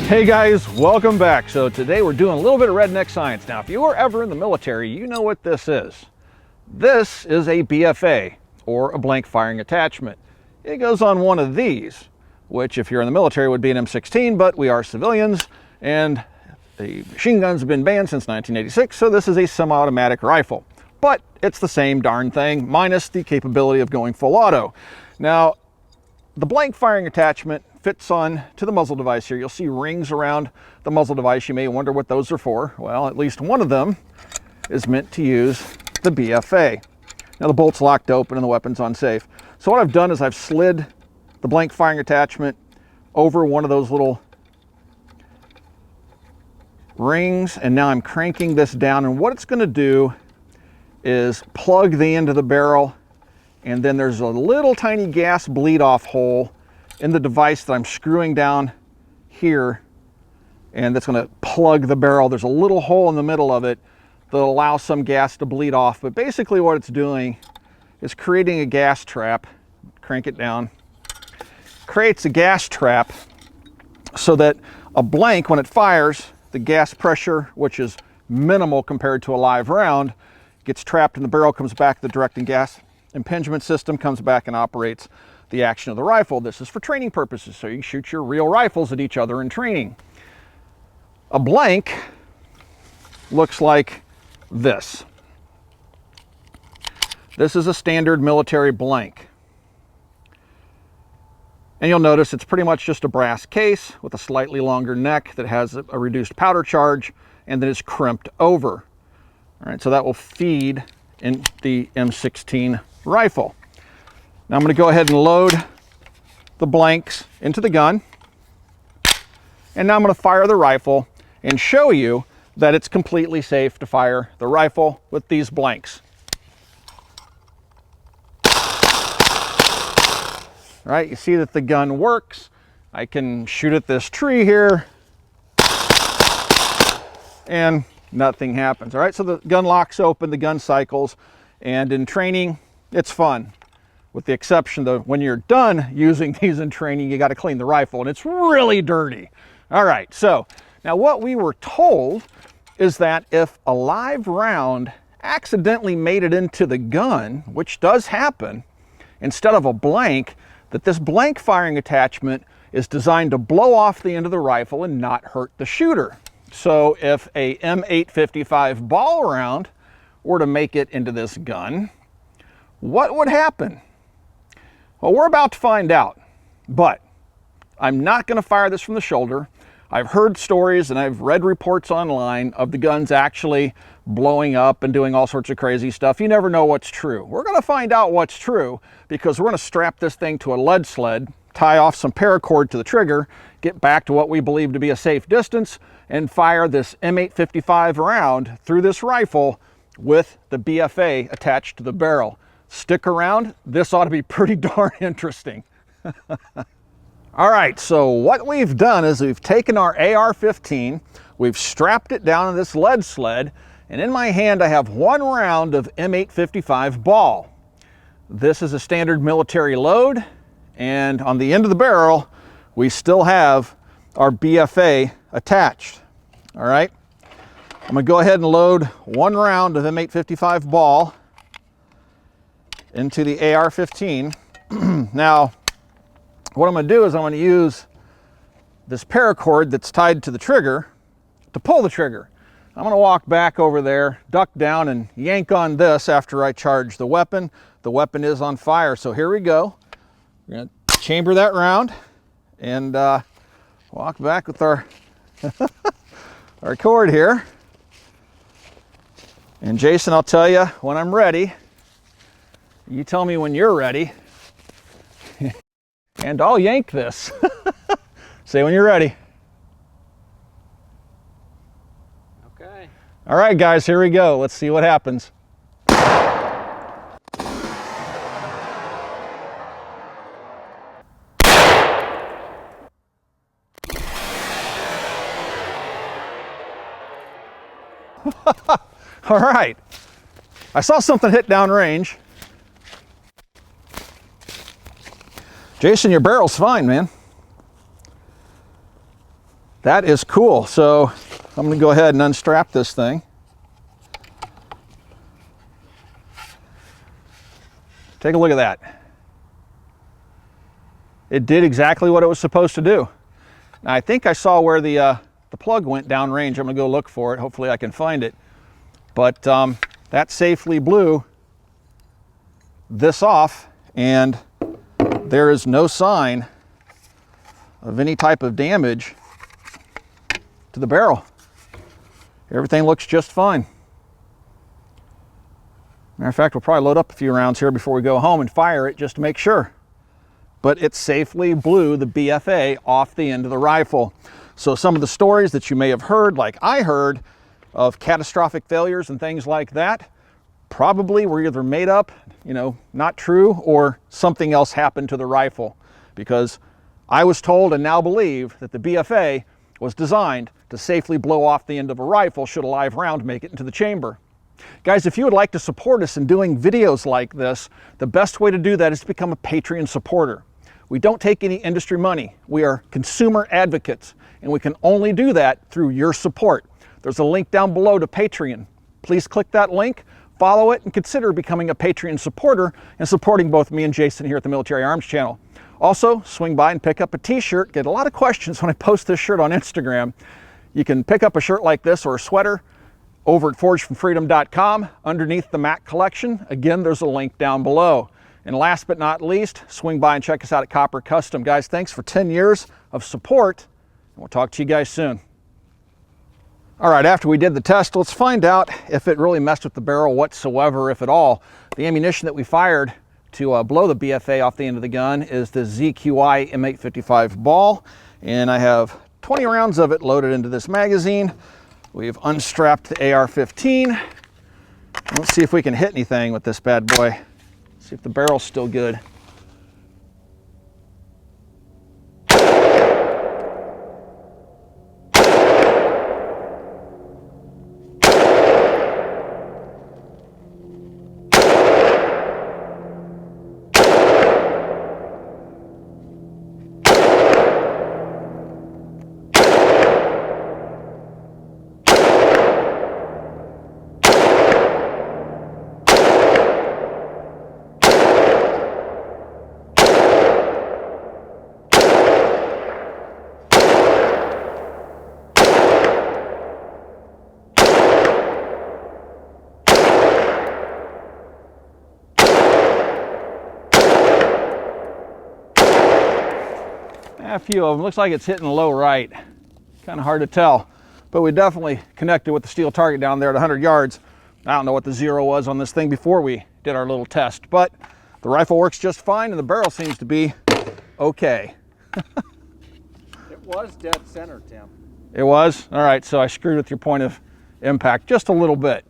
Hey guys, welcome back. So today we're doing a little bit of redneck science. Now, if you were ever in the military, you know what this is. This is a BFA, or a blank firing attachment. It goes on one of these, which if you're in the military would be an M16, but we are civilians and the machine guns have been banned since 1986, so this is a semi-automatic rifle. But it's the same darn thing, minus the capability of going full auto. Now, the blank firing attachment fits on to the muzzle device here. You'll see rings around the muzzle device. You may wonder what those are for. Well, at least one of them is meant to use the BFA. Now the bolt's locked open and the weapon's unsafe. So what I've done is I've slid the blank firing attachment over one of those little rings, and now I'm cranking this down, and what it's going to do is plug the end of the barrel, and then there's a little tiny gas bleed off hole in the device that I'm screwing down here, and that's going to plug the barrel. There's a little hole in the middle of it that allows some gas to bleed off, but basically what it's doing is creating a gas trap. Crank it down. Creates a gas trap so that a blank, when it fires, the gas pressure, which is minimal compared to a live round, gets trapped in the barrel, comes back, the direct and gas impingement system comes back and operates the action of the rifle. This is for training purposes, so you shoot your real rifles at each other in training. A blank looks like this. This is a standard military blank. And you'll notice it's pretty much just a brass case with a slightly longer neck that has a reduced powder charge and then is crimped over. All right, so that will feed in the M16 rifle. Now I'm going to go ahead and load the blanks into the gun. And now I'm going to fire the rifle and show you that it's completely safe to fire the rifle with these blanks. All right, you see that the gun works. I can shoot at this tree here and nothing happens. All right, so the gun locks open, the gun cycles, and in training, it's fun. With the exception that when you're done using these in training, you got to clean the rifle, and it's really dirty. All right, so now what we were told is that if a live round accidentally made it into the gun, which does happen, instead of a blank, that this blank firing attachment is designed to blow off the end of the rifle and not hurt the shooter. So if a M855 ball round were to make it into this gun, what would happen? Well, we're about to find out, but I'm not going to fire this from the shoulder. I've heard stories and I've read reports online of the guns actually blowing up and doing all sorts of crazy stuff. You never know what's true. We're going to find out what's true because we're going to strap this thing to a lead sled, tie off some paracord to the trigger, get back to what we believe to be a safe distance, and fire this M855 round through this rifle with the BFA attached to the barrel. Stick around, this ought to be pretty darn interesting. All right, so what we've done is we've taken our AR-15, we've strapped it down on this lead sled, and in my hand I have one round of M855 ball. This is a standard military load, and on the end of the barrel, we still have our BFA attached. All right, I'm gonna go ahead and load one round of M855 ball into the AR-15. Now, what I'm going to do is I'm going to use this paracord that's tied to the trigger to pull the trigger. I'm going to walk back over there, duck down, and yank on this after I charge the weapon. The weapon is on fire, so here we go. We're going to chamber that round and walk back with our, our cord here. And Jason, I'll tell you when I'm ready. You tell me when you're ready, and I'll yank this. Say when you're ready. Okay. All right, guys, here we go. Let's see what happens. All right. I saw something hit downrange. Jason, your barrel's fine, man. That is cool. So I'm going to go ahead and unstrap this thing. Take a look at that. It did exactly what it was supposed to do. Now, I think I saw where the plug went downrange. I'm going to go look for it. Hopefully I can find it. But that safely blew this off, and there is no sign of any type of damage to the barrel. Everything looks just fine. Matter of fact, we'll probably load up a few rounds here before we go home and fire it just to make sure. But it safely blew the BFA off the end of the rifle. So some of the stories that you may have heard, like I heard, of catastrophic failures and things like that, probably were either made up, not true, or something else happened to the rifle. Because I was told and now believe that the BFA was designed to safely blow off the end of a rifle should a live round make it into the chamber. Guys, if you would like to support us in doing videos like this, the best way to do that is to become a Patreon supporter. We don't take any industry money. We are consumer advocates, and we can only do that through your support. There's a link down below to Patreon. Please click that link, follow it, and consider becoming a Patreon supporter and supporting both me and Jason here at the Military Arms Channel. Also, swing by and pick up a t-shirt. Get a lot of questions when I post this shirt on Instagram. You can pick up a shirt like this or a sweater over at forgefromfreedom.com underneath the Mac collection. Again, there's a link down below. And last but not least, swing by and check us out at Copper Custom. Guys, thanks for 10 years of support, and we'll talk to you guys soon. All right, after we did the test, let's find out if it really messed with the barrel whatsoever, if at all. The ammunition that we fired to blow the BFA off the end of the gun is the ZQI M855 ball, and I have 20 rounds of it loaded into this magazine. We've unstrapped the AR-15. Let's see if we can hit anything with this bad boy. See if the barrel's still good. A few of them. Looks like it's hitting low right. Kind of hard to tell, but we definitely connected with the steel target down there at 100 yards. I don't know what the zero was on this thing before we did our little test, but the rifle works just fine and the barrel seems to be okay. It was dead center, Tim. It was? All right, so I screwed with your point of impact just a little bit.